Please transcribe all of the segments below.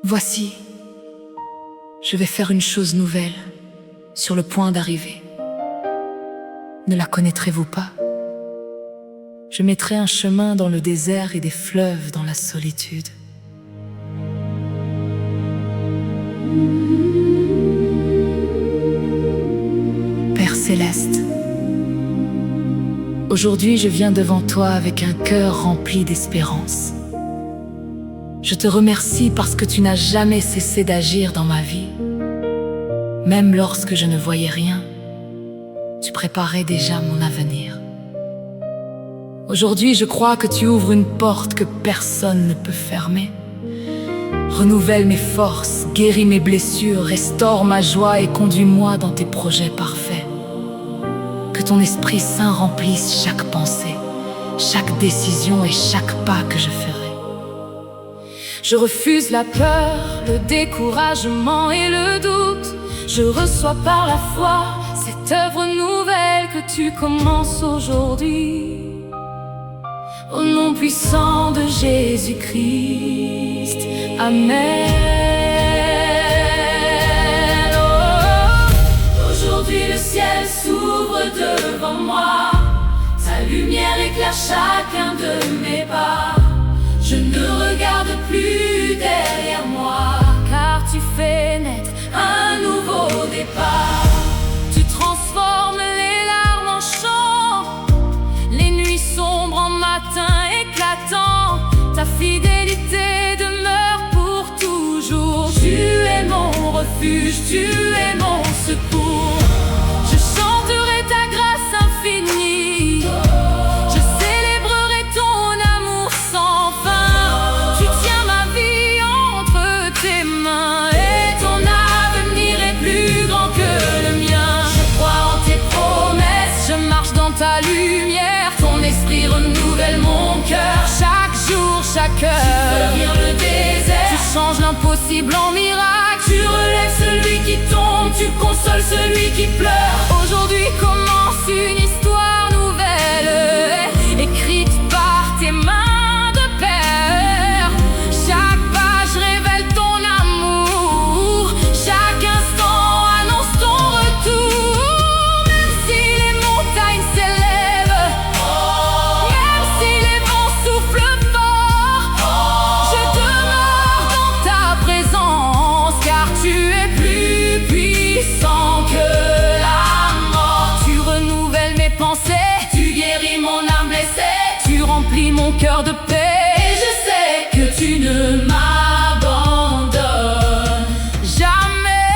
Voici, je vais faire une chose nouvelle, sur le point d'arriver. Ne la connaîtrez-vous pas? Je mettrai un chemin dans le désert et des fleuves dans la solitude. Père céleste, aujourd'hui je viens devant toi avec un cœur rempli d'espérance. Je te remercie parce que tu n'as jamais cessé d'agir dans ma vie. Même lorsque je ne voyais rien, tu préparais déjà mon avenir. Aujourd'hui, je crois que tu ouvres une porte que personne ne peut fermer. Renouvelle mes forces, guéris mes blessures, restaure ma joie et conduis-moi dans tes projets parfaits. Que ton Esprit Saint remplisse chaque pensée, chaque décision et chaque pas que je ferai. Je refuse la peur, le découragement et le doute. Je reçois par la foi cette œuvre nouvelle que tu commences aujourd'hui. Au nom puissant de Jésus-Christ, Amen. Oh, aujourd'hui le ciel s'ouvre devant moi. Ta lumière éclaire chacun de mes pas. Je ne regarde plus derrière moi, car tu fais naître un nouveau départ. Tu transformes les larmes en chant, les nuits sombres en matin éclatant. Ta fidélité demeure pour toujours. Tu es mon refuge, tu es mon secours. Je chanterai ta grâce infinie. Je célébrerai ton amour sans fin. Tu tiens ma vie entre tes mains et ton avenir est plus grand que le mien. Je crois en tes promesses, je marche dans ta lumière. Ton esprit renouvelle mon cœur chaque jour, chaque heure. Tu fais rire le désert, tu changes l'impossible en miracle. Tu relèves celui qui tombe, tu consoles celui qui pleure. Aujourd'hui commence une histoire nouvelle, écrite par tes mains de père. Chaque page révèle ton amour, chaque instant annonce ton retour. Même si les montagnes s'élèvent, même si les vents soufflent fort, je demeure dans ta présence, car tu es plus puissant que la mort. Tu renouvelles mes pensées, tu guéris mon âme blessée, tu remplis mon cœur de paix. Et je sais que tu ne m'abandonnes jamais.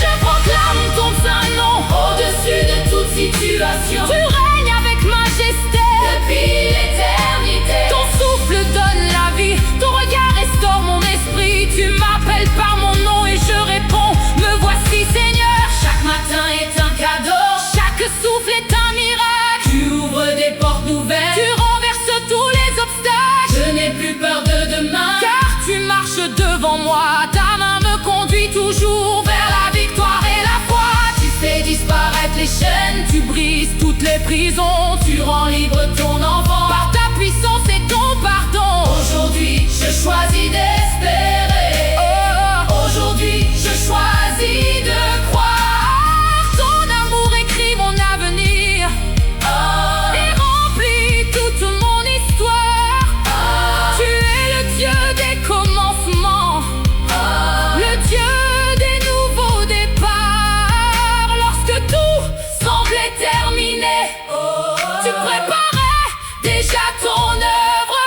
Je proclame ton saint nom au-dessus de toute situation. Tu règnes avec majesté depuis l'éternité. Ton souffle donne la vie, ton regard restaure mon esprit. Tu m'appelles par mon nom et je réponds, me voici Seigneur. Chaque matin est un cadeau, chaque souffle est un miracle. Tu ouvres des portes nouvelles, tu renverses tous les obstacles. Je n'ai plus peur de demain, car tu marches devant moi. Ta main me conduit toujours vers la victoire et la foi. Tu fais disparaître les chaînes, tu brises toutes les prisons. Tu rends libre ton enfant par ta puissance et ton pardon. Aujourd'hui je choisis d'espérer. Aujourd'hui je choisis de croire. Ton amour écrit mon avenir et remplit toute mon histoire. Tu es le Dieu des commencements, le Dieu des nouveaux départs. Lorsque tout semblait terminé, tu préparais déjà ton œuvre.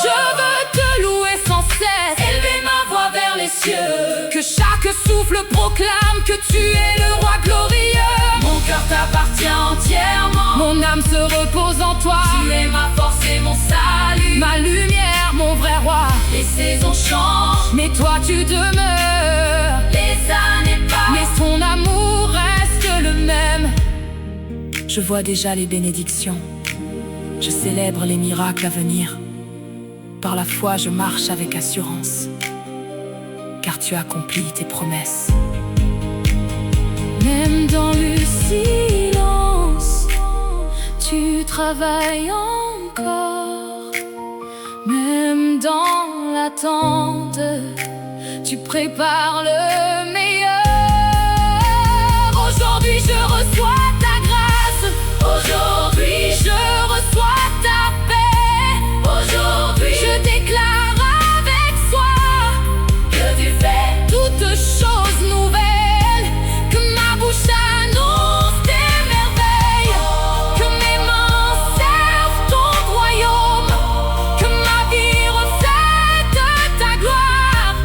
Je veux te louer sans cesse, élever ma voix vers les cieux. Que chaque souffle proclame que tu es le roi glorieux. Mon cœur t'appartient entièrement, mon âme se repose en toi. Tu es ma force et mon salut, ma lumière, mon vrai roi. Les saisons changent, mais toi tu demeures. Les années passent, mais ton amour reste le même. Je vois déjà les bénédictions, je célèbre les miracles à venir. Par la foi je marche avec assurance, car tu accomplis tes promesses. Même dans le silence, tu travailles encore. Même m'attendent. Tu prépares le meilleur. Aujourd'hui je reçois ta grâce. Aujourd'hui je reçois ta paix. Aujourd'hui je déclare avec foi que tu fais toutes choses nouvelles, que ma bouche annonce tes merveilles, que mes mains servent ton royaume, que ma vie reflète ta gloire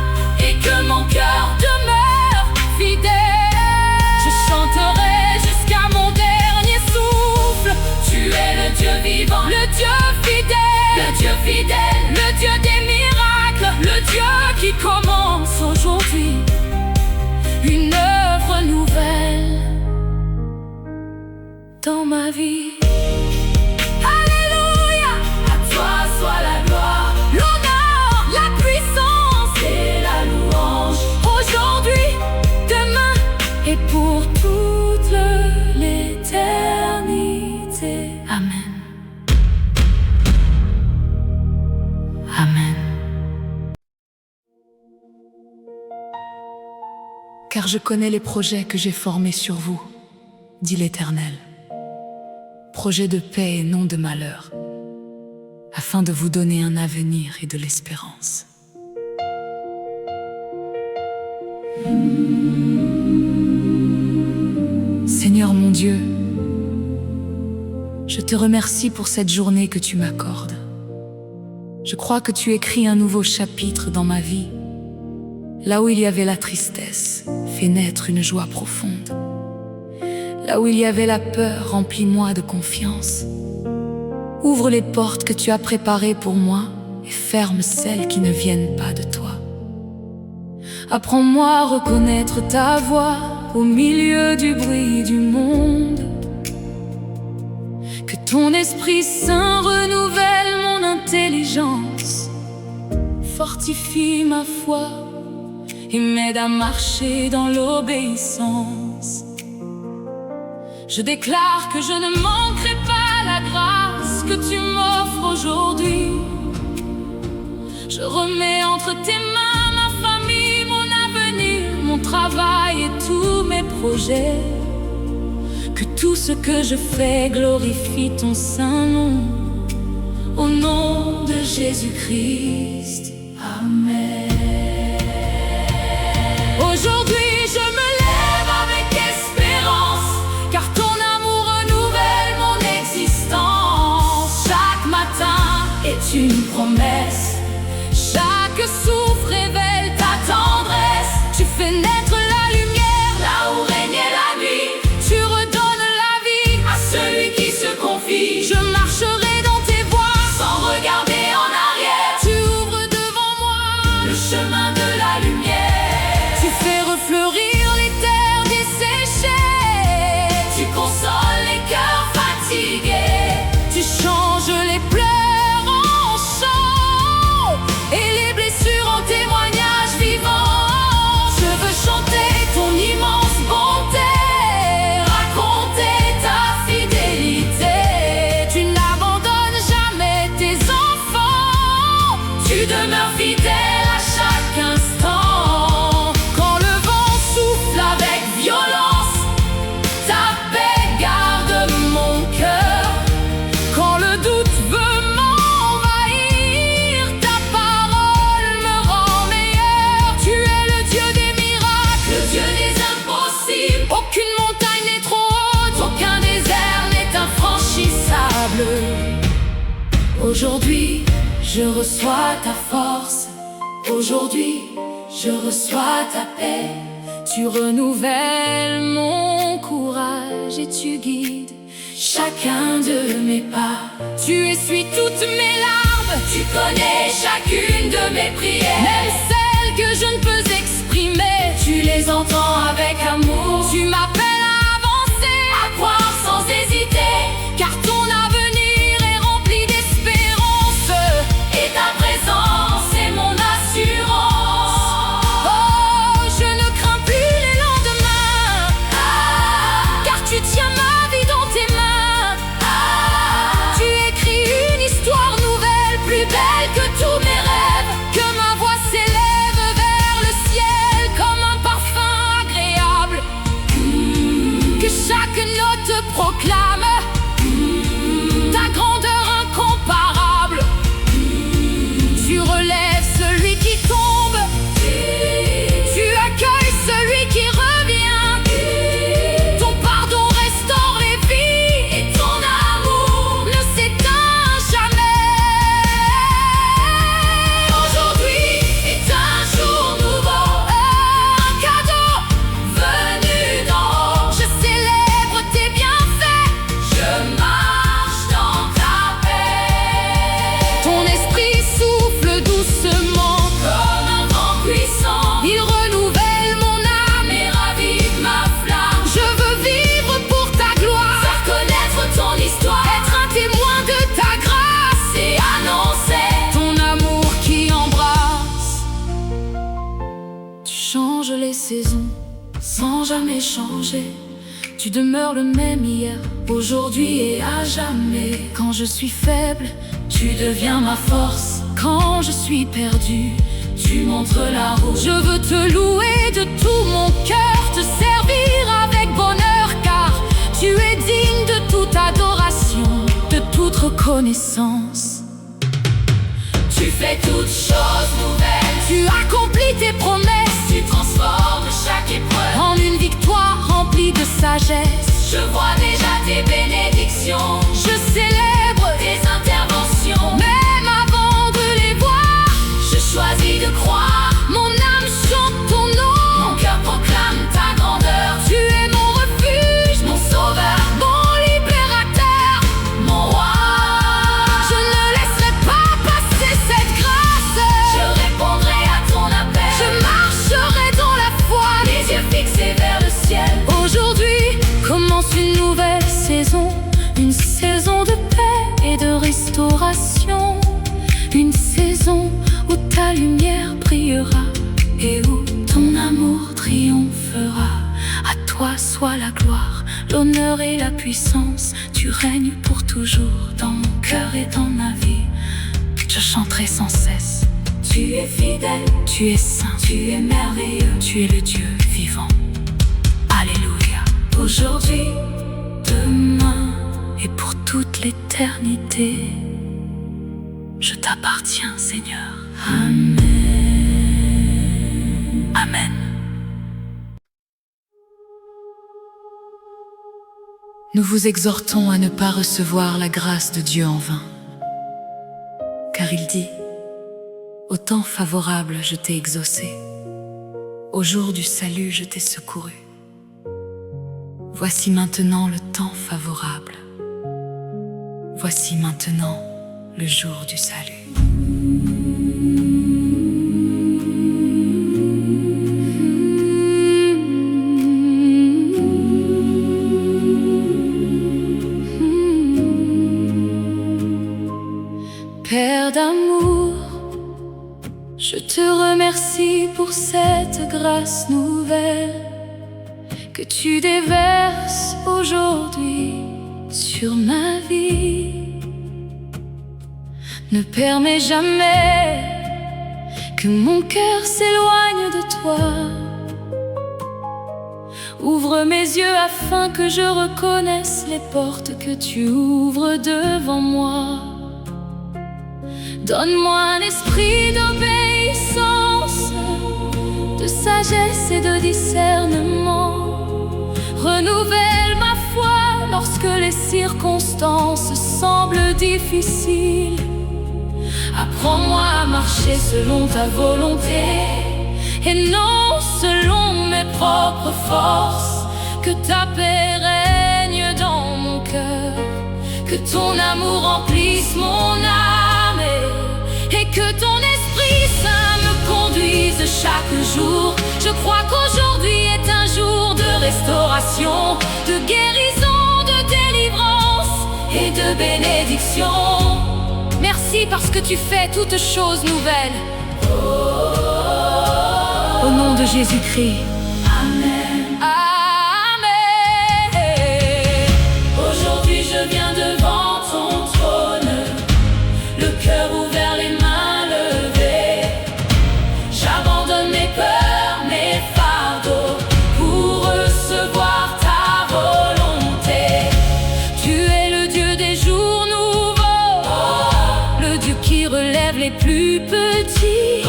et que mon cœur demeure fidèle. Je chanterai jusqu'à mon dernier souffle. Tu es le Dieu vivant, le Dieu fidèle, le Dieu fidèle, le Dieu des miracles, le Dieu qui commence aujourd'hui une œuvre nouvelle dans ma vie. Alléluia, à toi soit la gloire, l'honneur, la puissance et la louange, aujourd'hui, demain et pour toute l'éternité. Amen. Amen. Car je connais les projets que j'ai formés sur vous, dit l'Éternel. Projets de paix et non de malheur, afin de vous donner un avenir et de l'espérance. Seigneur mon Dieu, je te remercie pour cette journée que tu m'accordes. Je crois que tu écris un nouveau chapitre dans ma vie. Là où il y avait la tristesse, fais naître une joie profonde. Là où il y avait la peur, remplis-moi de confiance. Ouvre les portes que tu as préparées pour moi et ferme celles qui ne viennent pas de toi. Apprends-moi à reconnaître ta voix au milieu du bruit du monde. Que ton Esprit Saint renouvelle mon intelligence, fortifie ma foi et m'aide à marcher dans l'obéissance. Je déclare que je ne manquerai pas la grâce que tu m'offres aujourd'hui. Je remets entre tes mains ma famille, mon avenir, mon travail et tous mes projets. Que tout ce que je fais glorifie ton saint nom. Au nom de Jésus-Christ, Amen. Aujourd'hui je me lève avec espérance, car ton amour renouvelle mon existence. Chaque matin est une promesse, chaque souffle révèle ta tendresse. Tu fais naître la lumière là où régnait la nuit. Tu redonnes la vie à celui qui se confie. Je marcherai dans tes voies sans regarder en arrière. Tu ouvres devant moi le chemin de la lumière. Tu fais refleurir les terres desséchées. Tu consoles les cœurs fatigués. Tu changes les pleurs en chants et les blessures en témoignages vivants. Je veux chanter ton immense bonté, raconter ta fidélité. Tu n'abandonnes jamais tes enfants. Tu demeures fidèle à chaque instant. Quand le vent souffle avec violence, ta paix garde mon cœur. Quand le doute veut m'envahir, ta parole me rend meilleur. Tu es le Dieu des miracles, le Dieu des impossibles. Aucune montagne n'est trop haute, aucun désert n'est infranchissable. Aujourd'hui, je reçois ta force. Aujourd'hui, je reçois ta paix. Tu renouvelles mon courage et tu guides chacun de mes pas. Tu essuies toutes mes larmes, tu connais chacune de mes prières. Même celles que je ne peux exprimer, tu les entends avec amour. Tu m'appelles à avancer, à croire sans hésiter, car ton avenir est rempli d'espérance. Et ta présence est mon assurance. Oh, je ne crains plus les lendemains, car tu tiens ma vie dans tes mains. Tu écris une histoire nouvelle, plus belle que tous mes rêves. Que ma voix changé. Tu demeures le même hier, aujourd'hui et à jamais. Quand je suis faible, tu deviens ma force. Quand je suis perdu, tu montres la route. Je veux te louer de tout mon cœur, te servir avec bonheur, car tu es digne de toute adoration, de toute reconnaissance. Tu fais toutes choses nouvelles, tu accomplis tes promesses, tu transformes chaque épreuve en une victoire remplie de sagesse. Je vois déjà tes bénédictions, je célèbre tes interventions. Même avant de les voir, je choisis de croire. Mon âme chante ton nom, mon cœur proclame ta grandeur. Tu es mon refuge, mon sauveur, mon libérateur, mon roi. Je ne laisserai pas passer cette grâce. Je répondrai à ton appel, je marcherai dans la foi, les yeux fixés vers le ciel. Aujourd'hui commence une nouvelle saison, une saison de paix et de restauration. Une saison où ta lumière brillera et où ton amour triomphera. À toi soit la gloire, l'honneur et la puissance. Tu règnes pour toujours dans mon cœur et dans ma vie. Je chanterai sans cesse. Tu es fidèle, tu es saint, tu es merveilleux, tu es le Dieu vivant. Alléluia. Aujourd'hui, demain et pour toute l'éternité, je t'appartiens, Seigneur. Amen. Amen. Nous vous exhortons à ne pas recevoir la grâce de Dieu en vain. Car il dit: au temps favorable, je t'ai exaucé. Au jour du salut, je t'ai secouru. Voici maintenant le temps favorable. Voici maintenant le jour du salut. Père d'amour, je te remercie pour cette grâce nouvelle que tu déverses aujourd'hui sur ma vie. Ne permets jamais que mon cœur s'éloigne de toi. Ouvre mes yeux afin que je reconnaisse les portes que tu ouvres devant moi. Donne-moi un esprit d'obéissance, de sagesse et de discernement. Renouvelle ma foi lorsque les circonstances semblent difficiles. Apprends-moi à marcher selon ta volonté et non selon mes propres forces. Que ta paix règne dans mon cœur, que ton amour remplisse mon âme et que ton Esprit Saint me conduise chaque jour. Je crois qu'aujourd'hui est un jour de restauration, de guérison, de délivrance et de bénédiction. Merci parce que tu fais toutes choses nouvelles. Au nom de Jésus-Christ. Amen. Amen. Aujourd'hui je viens devant ton trône, le cœur ouvert, les mains levées. J'abandonne mes peurs, mes fardeaux pour recevoir ta volonté. Tu es le Dieu des jours nouveaux, le Dieu qui relève les plus petits.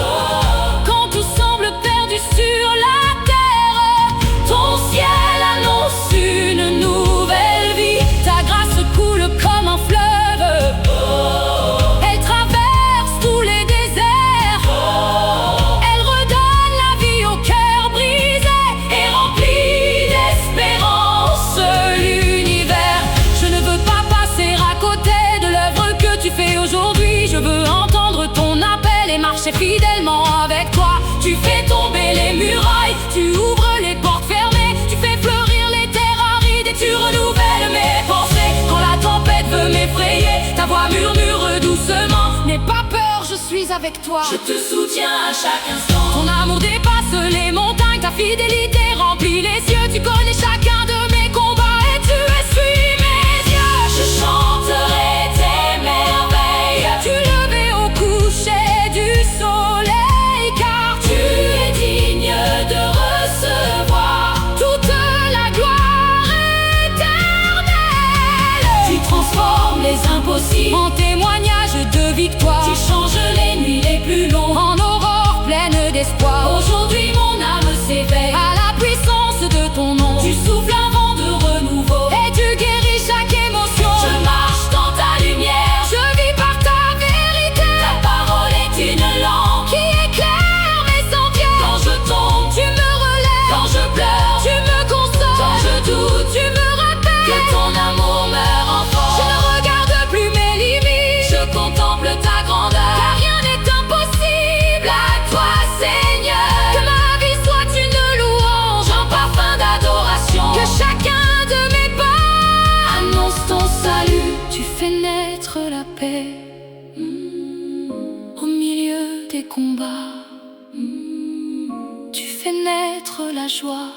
Quand tout semble perdu sur la terre, ton ciel annonce une nouvelle vie. Ta grâce coule comme un fleuve, elle traverse tous les déserts. Elle redonne la vie au cœur brisé et remplit d'espérance l'univers. Je ne veux pas passer à côté de l'œuvre que tu fais aujourd'hui. Je veux entendre ton appel et marcher fidèlement avec toi. Tu fais tomber les murailles, tu ouvres les portes fermées, tu fais fleurir les terres arides et tu renouvelles mes pensées. Quand la tempête veut m'effrayer, ta voix murmure doucement. N'aie pas peur, je suis avec toi. Je te soutiens à chaque instant. Ton amour dépasse les montagnes, Ta fidélité remplit les yeux. Tu connais chacun de mes combats et tu essuies mes yeux. Je chanterai tes merveilles du lever au coucher du soleil, car tu es digne de recevoir toute la gloire éternelle. Tu transformes les impossibles en témoignage de victoire. Tu changes les nuits les plus longues en aurore pleine d'espoir. Aujourd'hui mon âme s'éveille à la puissance de ton nom. Tu souffles un vent de renouveau et tu guéris chaque émotion. Je marche dans ta lumière, je vis par ta vérité. Ta parole est une lampe qui éclaire mes sentiers. Quand je tombe, tu me relèves. Quand je pleure, tu me consoles. Quand je doute, tu me rappelles que ton amour meurt en force. Je ne regarde plus mes limites, je contemple ta grandeur, car rien n'est impossible à toi, Seigneur. Que ma vie soit une louange, un parfum d'adoration. Que chacun de mes pas annonce ton salut. Tu fais naître la paix au milieu des combats. Tu fais naître la joie,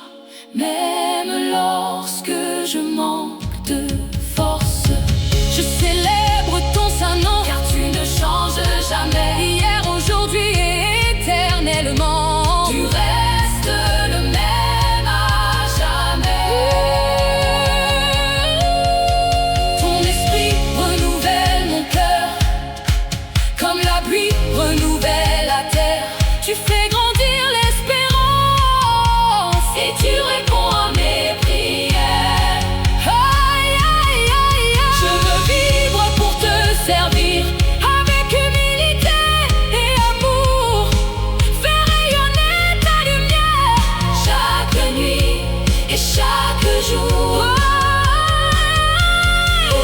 même lorsque je manque de force. Je célèbre ton saint nom, car tu ne changes jamais. Hier, aujourd'hui et éternellement, tu restes le même à jamais. Ton esprit renouvelle mon cœur, comme la pluie renouvelle la terre. Tu fais grandir l'espérance et tu réponds à mes prières. Aïe, aïe, aïe, aïe. Je veux vivre pour te servir avec humilité et amour. Faire rayonner ta lumière chaque nuit et chaque jour.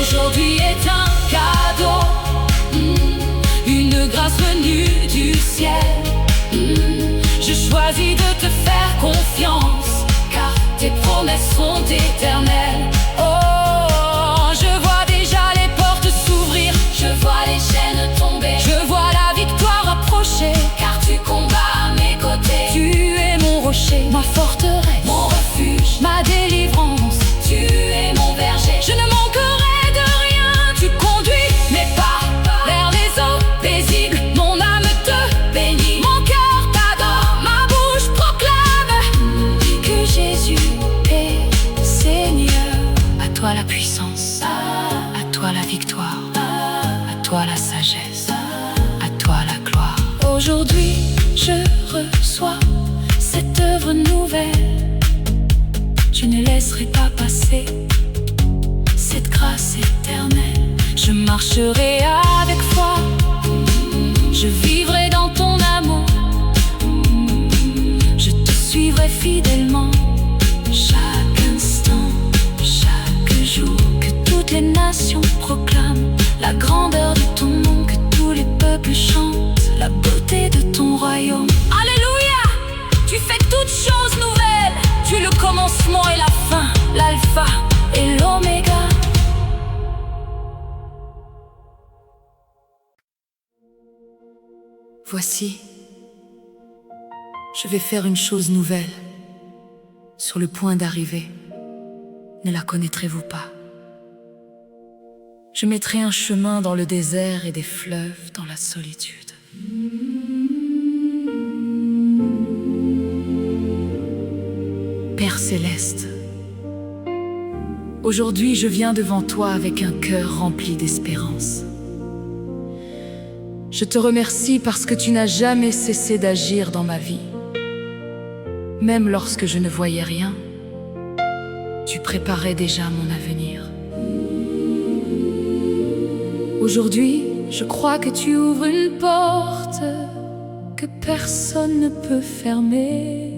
Aujourd'hui est un cadeau, une grâce venue du ciel. Je choisis de te faire confiance, car tes promesses sont éternelles. Oh, je vois déjà les portes s'ouvrir, je vois les chaînes tomber, je vois la victoire approcher, car tu combats à mes côtés. Tu es mon rocher, ma forteresse, mon refuge, ma délivrance. Tu es mon berger, je ne manquerai de rien. Tu conduis mes pas vers les eaux paisibles. Mon âme te bénit, mon cœur t'adore, ma bouche proclame que Jésus est Seigneur. À toi la puissance, à toi la victoire, à toi la sagesse, à toi la gloire. Aujourd'hui je reçois cette œuvre nouvelle. Je ne laisserai pas passer cette grâce éternelle. Je marcherai avec foi, je vivrai dans ton amour. Je te suivrai fidèlement, chaque instant, chaque jour. Que toutes les nations proclament la grandeur de ton nom. Que tous les peuples chantent la beauté de ton royaume. Alléluia! Tu fais toutes choses nouvelles. Tu es le commencement et la fin, l'alpha et l'oméga. Voici, je vais faire une chose nouvelle. Sur le point d'arriver, ne la connaîtrez-vous pas? Je mettrai un chemin dans le désert et des fleuves dans la solitude. Père céleste, aujourd'hui je viens devant toi avec un cœur rempli d'espérance. Je te remercie parce que tu n'as jamais cessé d'agir dans ma vie. Même lorsque je ne voyais rien, tu préparais déjà mon avenir. Aujourd'hui, je crois que tu ouvres une porte que personne ne peut fermer.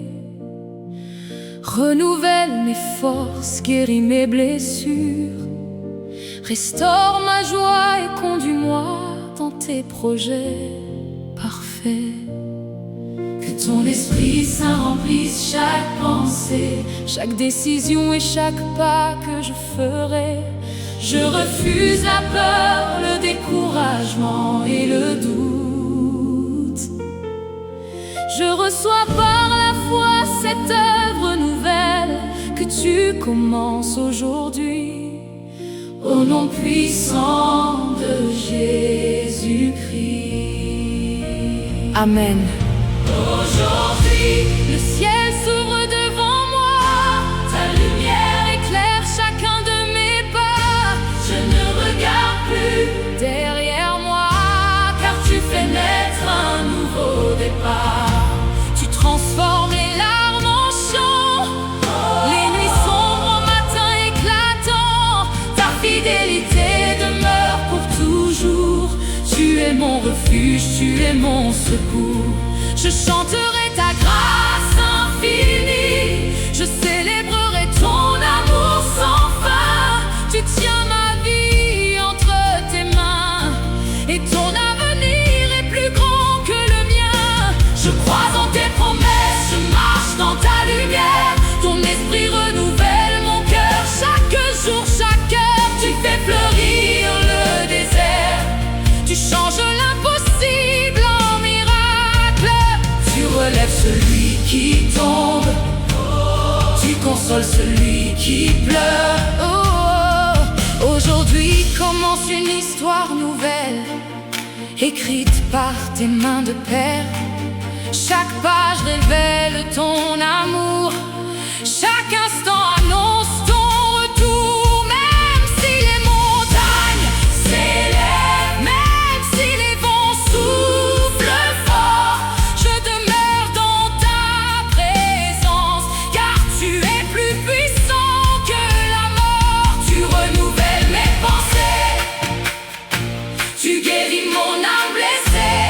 Renouvelle mes forces, guéris mes blessures, restaure ma joie et conduis-moi dans tes projets parfaits. Que ton Esprit Saint remplisse chaque pensée, chaque décision et chaque pas que je ferai. Je refuse la peur, le découragement et le doute. Je reçois par la foi cette œuvre nouvelle que tu commences aujourd'hui. Au nom puissant de Jésus-Christ. Amen. Aujourd'hui, le ciel s'ouvre devant moi. Ta lumière éclaire chacun de mes pas. Je ne regarde plus derrière moi, car tu fais naître un nouveau départ. Tu transformes les larmes en chant, les nuits sombres au matin éclatant. Ta fidélité demeure pour toujours. Tu es mon refuge, tu es mon secours. Je chanterai ta grâce infinie, je célébrerai ton amour sans fin. Tu tiens ma vie entre tes mains, et ton avenir est plus grand que le mien. Je crois en tes promesses, je marche dans ta lumière. Ton esprit renouvelle mon cœur chaque jour, chaque heure. Tu fais fleurir le désert, tu changes l'impossible en miracle. Tu relèves celui qui tombe, tu consoles celui qui pleure. Aujourd'hui commence une histoire nouvelle, écrite par tes mains de père. Chaque page révèle ton amour, chaque instant annonce ton retour. Même si les montagnes s'élèvent, même si les vents soufflent fort, je demeure dans ta présence, car tu es plus puissant que la mort. Tu renouvelles mes pensées, tu guéris mon âme blessée,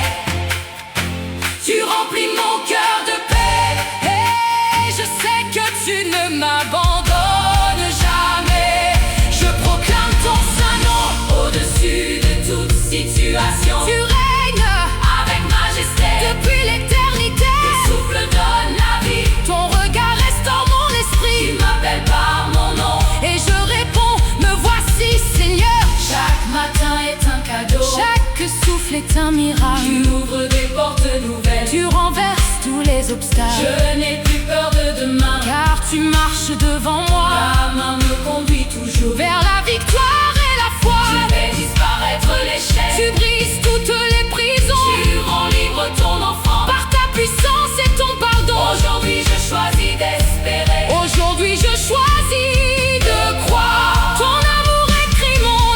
tu remplis mon cœur de paix. Et je sais que tu ne m'abandonnes jamais. Je proclame ton saint nom au-dessus de toute situation. Tu règnes avec majesté depuis l'éternité. Tes souffles donnent la vie, ton regard restaure mon esprit. Tu m'appelles par mon nom et je réponds, me voici Seigneur. Chaque matin est un cadeau, chaque souffle est un miracle. Tu ouvres des portes nouvelles, tu renverses tous les obstacles. Je n'ai plus peur de demain, car tu marches devant moi. Ta main me conduit toujours vers la victoire et la foi. Tu fais disparaître l'échec, tu brises toutes les prisons. Tu rends libre ton enfant par ta puissance et ton pardon. Aujourd'hui je choisis d'espérer, aujourd'hui je choisis de croire. Ton amour écrit mon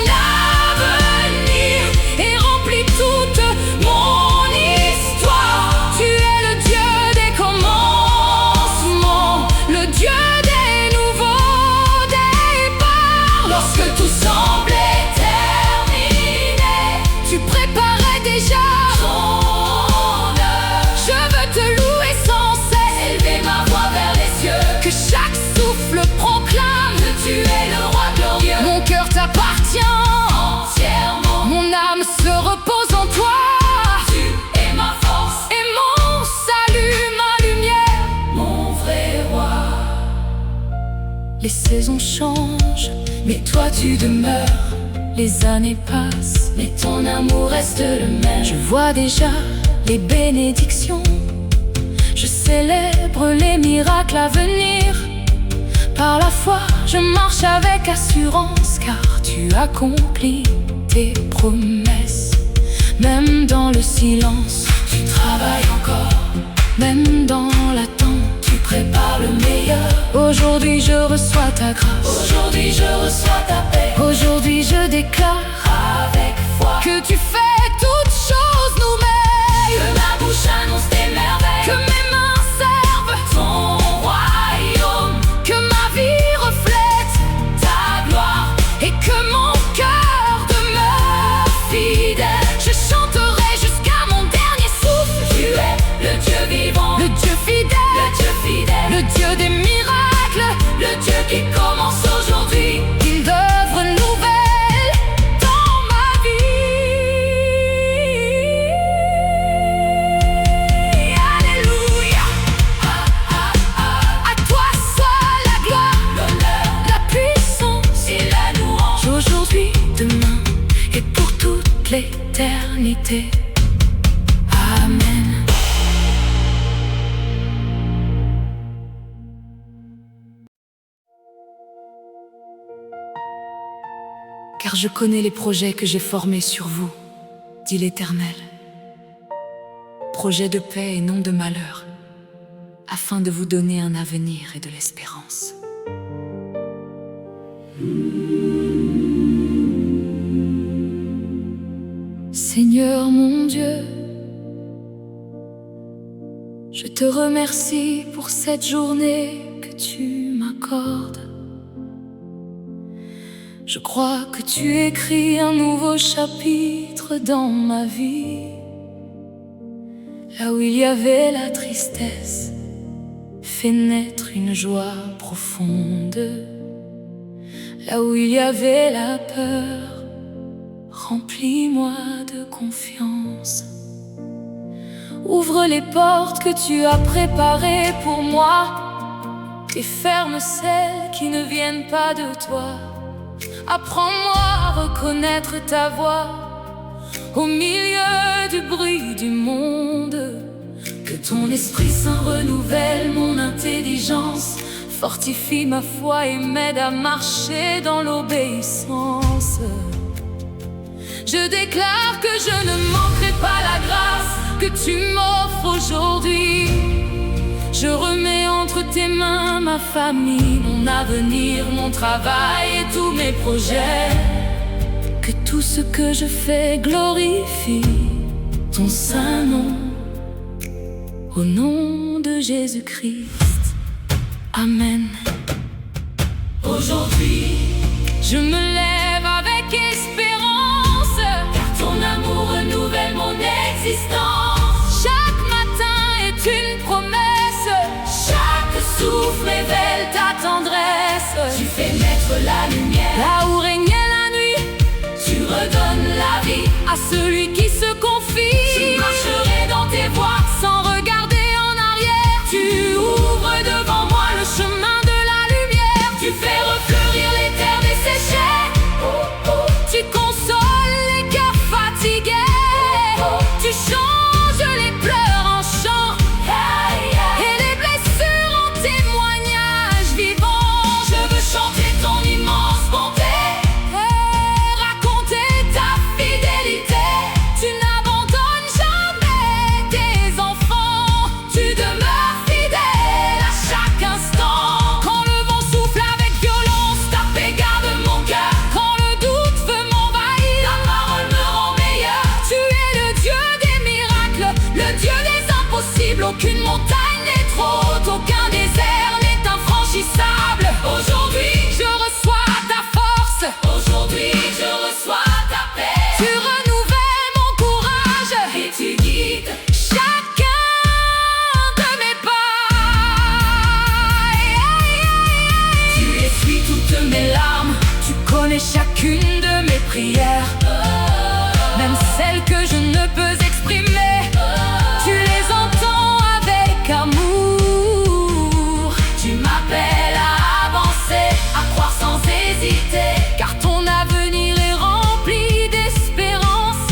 avenir et remplit toute mon histoire. Tu es le Dieu des commencements, le Dieu des nouveaux départs. Lorsque tout semblait terminé, tu préparais déjà ton œuvre. Je veux te louer sans cesse, élever ma voix vers les cieux. Que chaque souffle proclame que tu es le roi glorieux. Mon cœur t'appartient entièrement, mon âme se repose en toi. Tu es ma force et mon salut, ma lumière, mon vrai roi. Les saisons changent, mais toi tu demeures. Les années passent, mais ton amour reste le même. Je vois déjà les bénédictions, je célèbre les miracles à venir. Par la foi, je marche avec assurance, car tu accomplis tes promesses. Même dans le silence, tu travailles encore. Même dans l'attente, tu prépares le meilleur. Aujourd'hui je reçois ta grâce, aujourd'hui je reçois ta paix. Aujourd'hui je déclare avec foi que tu fais toutes choses nouvelles. Que ma bouche annonce tes merveilles, que mes mains servent ton royaume. Que ma vie reflète ta gloire et que mon cœur demeure fidèle. Je chanterai jusqu'à mon dernier souffle. Tu es le Dieu vivant, le Dieu fidèle, le Dieu fidèle, le Dieu des miracles, le Dieu qui commence aujourd'hui une œuvre nouvelle dans ma vie. Alléluia. À toi soit la gloire, l'honneur, la puissance et la louange. Aujourd'hui, demain et pour toute l'éternité. Amen. car je connais les projets que j'ai formés sur vous, dit l'Éternel. Projets de paix et non de malheur, afin de vous donner un avenir et de l'espérance. Seigneur mon Dieu, je te remercie pour cette journée que tu m'accordes. Je crois que tu écris un nouveau chapitre dans ma vie. Là où il y avait la tristesse, fais naître une joie profonde. Là où il y avait la peur, remplis-moi de confiance. Ouvre les portes que tu as préparées pour moi et ferme celles qui ne viennent pas de toi. Apprends-moi à reconnaître ta voix au milieu du bruit du monde. Que ton Esprit Saint renouvelle mon intelligence, fortifie ma foi et m'aide à marcher dans l'obéissance. Je déclare que je ne manquerai pas la grâce que tu m'offres aujourd'hui. Je remets entre tes mains ma famille, mon avenir, mon travail et tous mes projets. Que tout ce que je fais glorifie ton saint nom. Au nom de Jésus-Christ, Amen. Aujourd'hui, je me lève avec espérance, car ton amour renouvelle mon existence. Chaque matin est une promesse, chaque souffle révèle ta tendresse. Tu fais naître la lumière là où régnait la nuit, tu redonnes la vie à celui qui se confie. Je marcherai dans tes voies sans regarder en arrière. Tu ouvres devant moi le chemin de la lumière. Tu fais refleurir les terres desséchées. Tu consoles les cœurs fatigués. Tu changes les pleurs en chant et les blessures en témoignages vivants. Je veux chanter ton immense bonté et raconter ta fidélité. Tu n'abandonnes jamais tes enfants. Tu demeures fidèle à chaque instant. Quand le vent souffle avec violence, tape et garde mon cœur. Quand le doute veut m'envahir, ta parole me rend meilleur. Tu es le Dieu des miracles, le Dieu des impossibles. Aucune montagne n'est trop haute, aucun désert n'est infranchissable. Aujourd'hui, je reçois ta force. Aujourd'hui, je reçois ta paix. Tu renouvelles mon courage et tu guides chacun de mes pas. Tu essuies toutes mes larmes, tu connais chacune de mes prières, même celles que je ne peux exprimer. Tu les entends avec amour. Tu m'appelles à avancer, à croire sans hésiter, car ton avenir est rempli d'espérance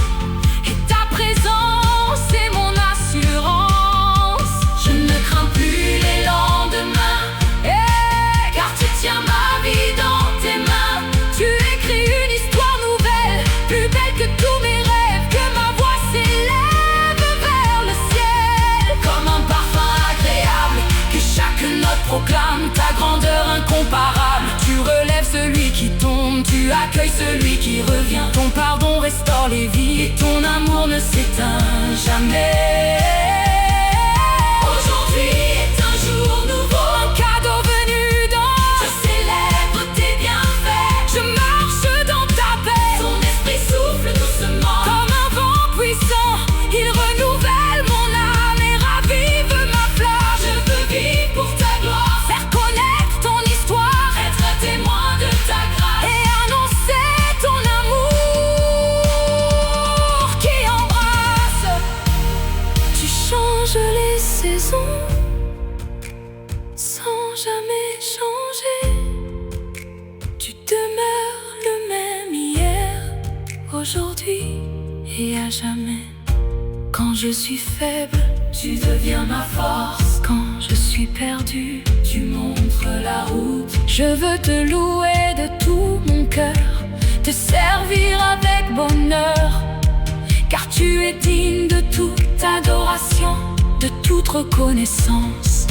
et ta présence est mon assurance. Je ne crains plus les lendemains, car tu tiens ma vie dans tes mains. Tu écris une histoire nouvelle, plus belle que tous mes rêves. Que ma voix s'élève vers le ciel comme un parfum agréable, que chaque note proclame ta grandeur incomparable. Tu relèves celui qui tombe, tu accueilles celui qui revient. Ton pardon restaure les vies et ton amour ne s'éteint jamais. Aujourd'hui est un jour nouveau, un cadeau venu d'en haut. Je célèbre tes bienfaits, je marche dans ta paix. Ton esprit souffle doucement comme un vent puissant. Il renouvelle mon âme et ravive ma flamme. Je veux vivre pour ta gloire, faire connaître ton histoire, être témoin de ta grâce et annoncer ton amour qui embrasse. Tu changes les saisons sans jamais changer. Tu demeures le même hier, aujourd'hui et à jamais. Quand je suis faible, tu deviens ma force. Quand je suis perdu, tu montres la route. Je veux te louer de tout mon cœur, te servir avec bonheur, car tu es digne de toute adoration, de toute reconnaissance.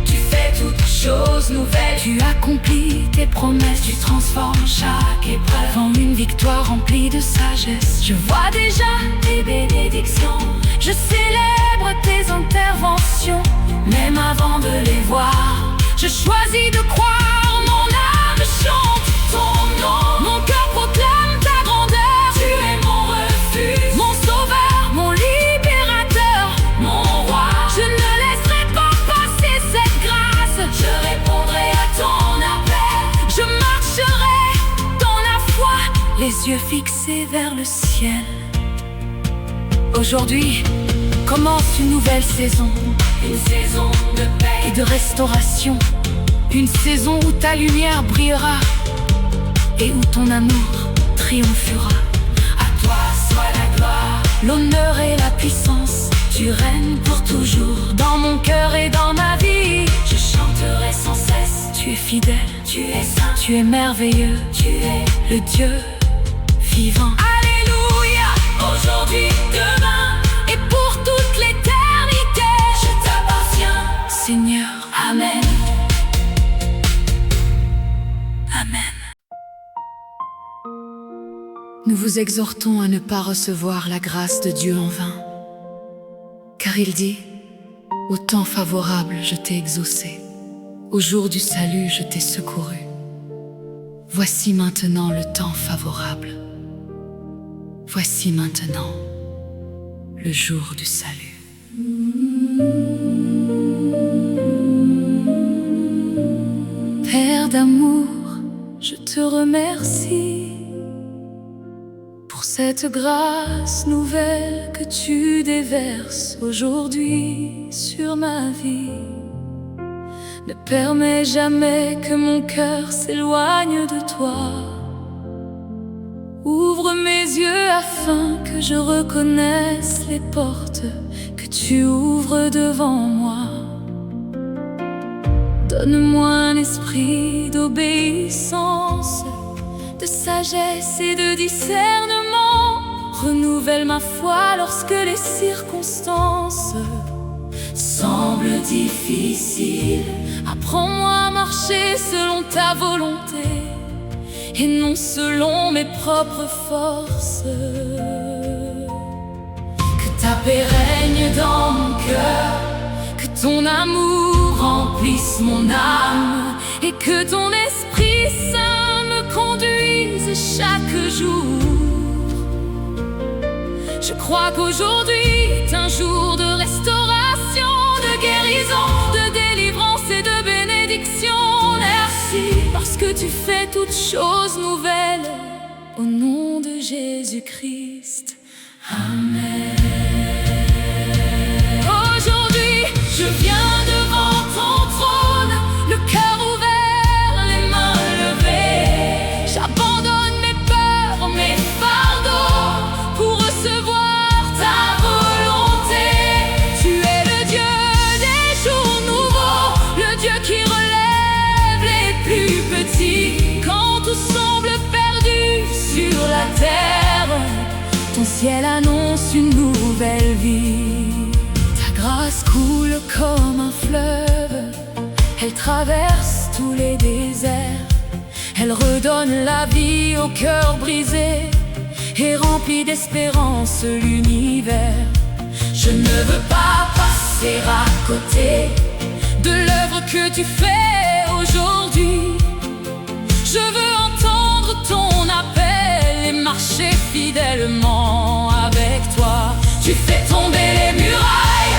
Tu fais toutes choses nouvelles, tu accomplis tes promesses, tu transformes chaque épreuve en une victoire remplie de sagesse. Je vois déjà tes bénédictions, je célèbre tes interventions, même avant de les voir. Je choisis de croire, mon âme chante ton nom. Mon cœur proclame ta grandeur, tu es mon refuge, mon sauveur, mon libérateur, mon roi. Je ne laisserai pas passer cette grâce, je répondrai à ton appel. Je marcherai dans la foi, les yeux fixés vers le ciel. Aujourd'hui commence une nouvelle saison, une saison de paix et de restauration, une saison où ta lumière brillera et où ton amour triomphera. À toi soit la gloire, l'honneur et la puissance, tu règnes pour toujours dans mon cœur et dans ma vie. Je chanterai sans cesse, tu es fidèle, tu es saint, tu es merveilleux, tu es le Dieu vivant. Alléluia, aujourd'hui, demain et pour toute l'éternité, je t'appartiens, Seigneur. Amen. Amen. Nous vous exhortons à ne pas recevoir la grâce de Dieu en vain, car il dit: au temps favorable je t'ai exaucé, au jour du salut je t'ai secouru. Voici maintenant le temps favorable, voici maintenant le jour du salut. Père d'amour, je te remercie pour cette grâce nouvelle que tu déverses aujourd'hui sur ma vie. Ne permets jamais que mon cœur s'éloigne de toi. Ouvre mes yeux afin que je reconnaisse les portes que tu ouvres devant moi. Donne-moi un esprit d'obéissance, de sagesse et de discernement. Renouvelle ma foi lorsque les circonstances semblent difficiles. Apprends-moi à marcher selon ta volonté et non selon mes propres forces. Que ta paix règne dans mon cœur, que ton amour remplisse mon âme et que ton Esprit Saint me conduise chaque jour. Je crois qu'aujourd'hui est un jour de restauration, de guérison, de délivrance et de bénédiction. Merci parce que tu fais toutes choses nouvelles, au nom de Jésus-Christ. Amen. Aujourd'hui, je viens devant ton trône, le cœur ouvert, les mains levées. J'abandonne mes peurs, mes fardeaux pour recevoir ta volonté. Tu es le Dieu des jours nouveaux, le Dieu qui relève les plus petits. Quand tout semble perdu sur la terre, ton ciel annonce une nouvelle vie. Ta grâce coule comme un fleuve, elle traverse tous les déserts. Elle redonne la vie au cœur brisé et remplit d'espérance l'univers. Je ne veux pas passer à côté de l'œuvre que tu fais aujourd'hui. Je veux entendre ton appel et marcher fidèlement avec toi. Tu fais tomber les murailles,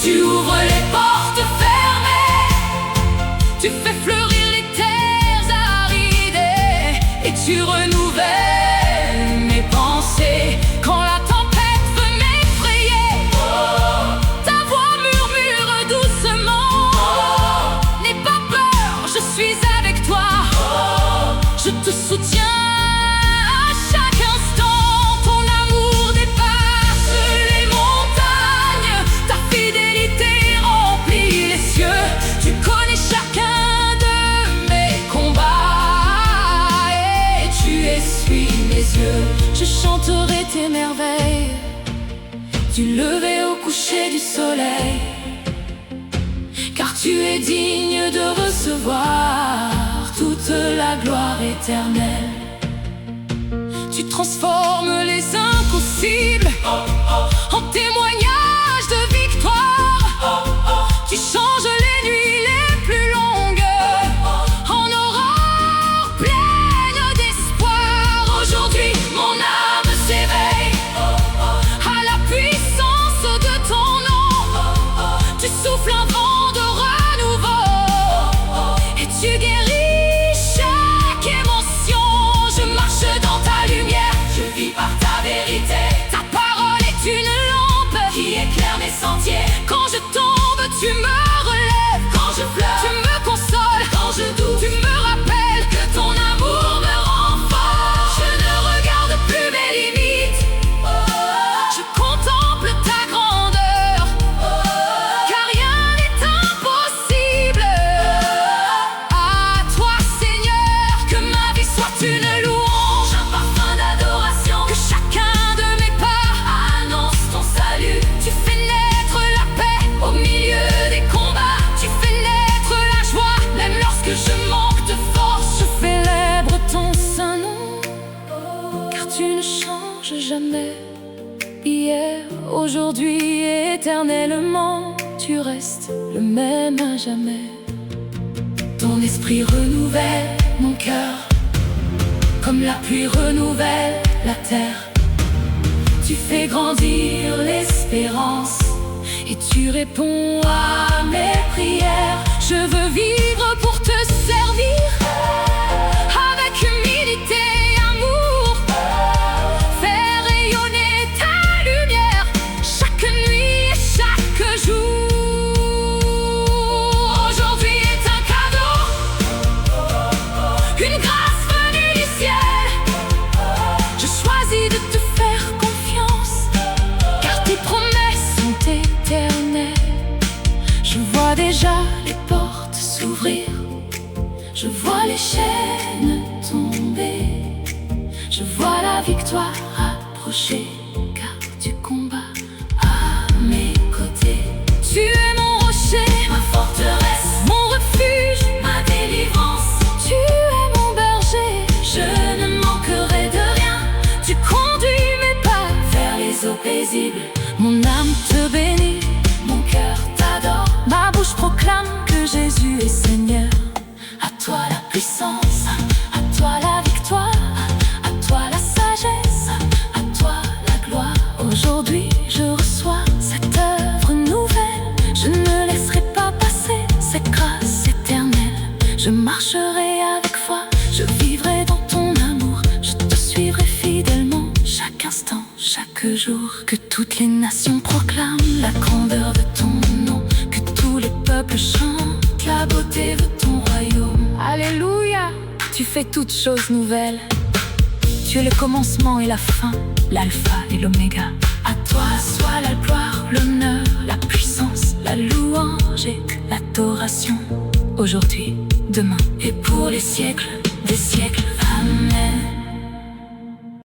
tu ouvres les portes fermées, tu fais fleurir les terres arides et tu renouvelles mes pensées. Quand la tempête veut m'effrayer, ta voix murmure doucement. N'aie pas peur, je suis avec toi. Je te soutiens à chaque instant. Ton amour tes merveilles, du lever au coucher du soleil, car tu es digne de recevoir toute la gloire éternelle. Tu transformes les impossibles en témoignage de victoire. Tu changes les nuits les plus longues en aurore pleine d'espoir. Aujourd'hui, mon âme s'éveille à la puissance de ton nom. Tu souffles un vent de renouveau et tu guéris chaque émotion. Je marche dans ta lumière, je vis par ta vérité. Ta parole est une lampe qui éclaire mes sentiers. Quand je tombe, tu me relèves. Quand je pleure, tu me consoles. Quand je doute, tu me rappelles que ton amour me rend fort. Je ne regarde plus mes limites, je contemple ta grandeur, car rien n'est impossible. À toi, Seigneur, que ma vie soit une louange, un parfum d'adoration, que chacun de mes pas annonce ton salut. Tu fais naître la paix au milieu des combats. Tu fais naître la joie, même lorsque je manque de force. Je célèbre ton saint nom, car tu ne changes jamais. Hier, aujourd'hui et éternellement, tu restes le même à jamais. Ton esprit renouvelle mon cœur, comme la pluie renouvelle la terre. Tu fais grandir l'espérance et tu réponds à mes prières. Je veux vivre pour te servir avec humilité et amour. Faire rayonner ta lumière chaque nuit et chaque jour. Aujourd'hui est un cadeau, une grâce venue du ciel. Je choisis de te faire confiance, car tes promesses sont éternelles. Je vois déjà les portes s'ouvrir, je vois les chaînes tomber, je vois la victoire approcher, car tu combats à mes côtés. Tu es mon rocher, ma forteresse, mon refuge, ma délivrance. Tu es mon berger, je ne manquerai de rien. Tu conduis mes pas vers les eaux paisibles. Mon âme te bénit, mon cœur t'adore. Ma bouche proclame que Jésus est Seigneur. À toi la puissance, à toi la victoire, à toi la sagesse, à toi la gloire. Aujourd'hui je reçois cette œuvre nouvelle. Je ne laisserai pas passer cette grâce éternelle. Je marcherai avec foi, je vivrai dans ton amour. Je te suivrai fidèlement chaque instant, chaque jour. Que toutes les nations proclament la grandeur de ton nom, que tous les peuples chantent la beauté de ton royaume. Alléluia, tu fais toutes choses nouvelles. Tu es le commencement et la fin, l'alpha et l'oméga. À toi soit la gloire, l'honneur, la puissance, la louange et l'adoration. Aujourd'hui, demain et pour les siècles des siècles. Amen.